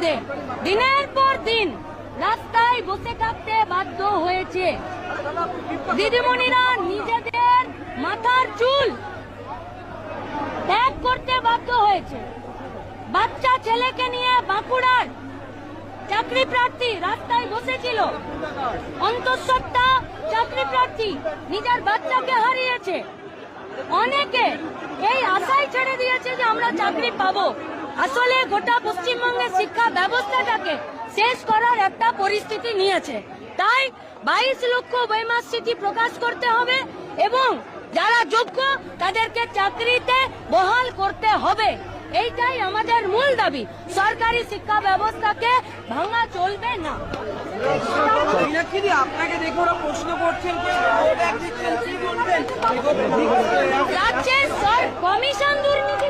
বিরুদ্ধে দিনের পর দিন রাস্তায় বসে থাকতে বাধ্য হয়েছে। দিদিমণিরা নিজেদের মাথার চুল ত্যাগ করতে বাধ্য হয়েছে। বাচ্চা ছেলেকে নিয়ে বাঁকুড়ার চাকরি প্রার্থী রাস্তায় বসেছিল। অন্তঃসত্ত্বা চাকরি প্রার্থী নিজের বাচ্চাকে হারিয়েছে। অনেকে এই আশাই ছেড়ে দিয়েছে যে আমরা চাকরি পাবো। আসলে গোটা পশ্চিমবঙ্গের শিক্ষা ব্যবস্থাটাকে শেষ করার একটা পরিস্থিতি নিয়েছে। তাই 22 লক্ষ বৈমাসিটি প্রকাশ করতে হবে এবং যারা যোগ্য তাদেরকে চাকরিতে বহাল করতে হবে। এইটাই আমাদের মূল দাবি। সরকারি শিক্ষা ব্যবস্থাকে ভাঙা চলবে না। আপনাকে দেখে ওরা প্রশ্ন করছেন, রাজ্যের কমিশন দুর্নীতি